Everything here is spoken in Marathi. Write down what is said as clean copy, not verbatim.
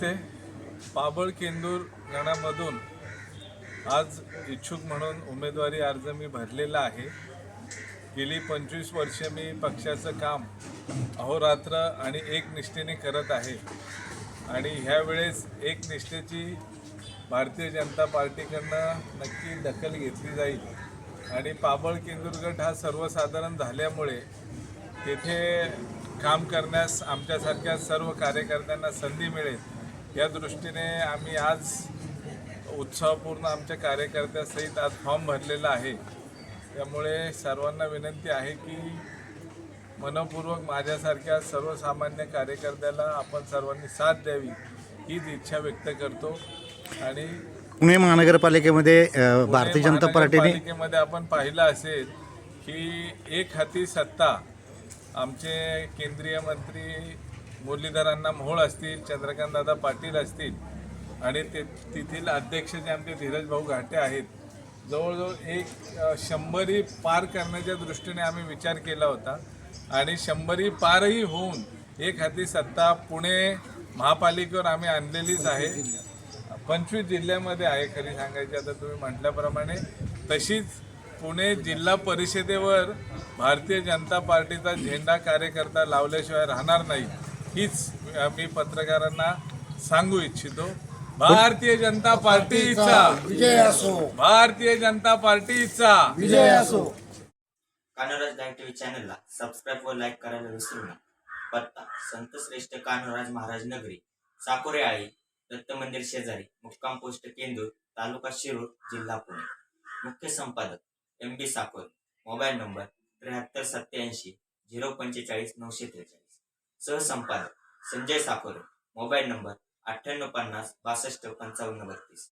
नमस्ते. पाबळ केंदूर गणामधून आज इच्छुक म्हणून उमेदवारी अर्ज मी भरलेला आहे. गेली 25 वर्षे मी पक्षाचं काम अहोरात्र आणि एकनिष्ठेने करत आहे आणि ह्यावेळेस एकनिष्ठेची भारतीय जनता पार्टीकडनं नक्की दखल घेतली जाईल आणि पाबळ केंदूर गट हा सर्वसाधारण झाल्यामुळे तेथे काम करण्यास आमच्यासारख्या सर्व कार्यकर्त्यांना संधी मिळेल या दृष्टीने आम्ही आज उत्साहपूर्ण आमच्या कार्यकर्त्यासहित आज फॉर्म भरलेला आहे. त्यामुळे सर्वांना विनंती आहे की मनपूर्वक माझ्यासारख्या सर्वसामान्य कार्यकर्त्याला आपण सर्वांनी साथ द्यावी हीच इच्छा व्यक्त करतो. आणि पुणे महानगरपालिकेमध्ये भारतीय जनता पार्टीने आपण पाहिलं असेल की एक हाती सत्ता आमचे केंद्रीय मंत्री मुरलीधरांना मोहोळ असतील, चंद्रकांतदादा पाटील असतील आणि तेथील अध्यक्ष जे आमचे धीरज भाऊ घाटे आहेत, जवळजवळ 100 पार करण्याच्या दृष्टीने आम्ही विचार केला होता आणि 100 पारही होऊन एक हाती सत्ता पुणे महापालिकेवर आम्ही आणलेलीच आहे. 25 जिल्ह्यामध्ये आहे खरी सांगायची आता तुम्ही म्हटल्याप्रमाणे. तशीच पुणे जिल्हा परिषदेवर भारतीय जनता पार्टीचा झेंडा कार्यकर्ता लावल्याशिवाय राहणार नाही हीच मी पत्रकारांना सांगू इच्छितो. भारतीय जनता पार्टीचा विजय असो. भारतीय जनता पार्टीचा विजय असो. कान्होराज लाईव्ह टीव्ही चॅनलला सबस्क्राईब व लाईक करायला विसरू नका. पत्ता संत श्रेष्ठ कान्होराज महाराज नगरी, साकोरे आळी, दत्त मंदिर शेजारी, मुक्काम पोस्ट केंदूर, तालुका शिरूर, जिल्हा पुणे. मुख्य संपादक MB साकोरे. Mobile number 7387 045 943. सहसंपादक संजय साकोरे. Mobile number 9850 62 55 32.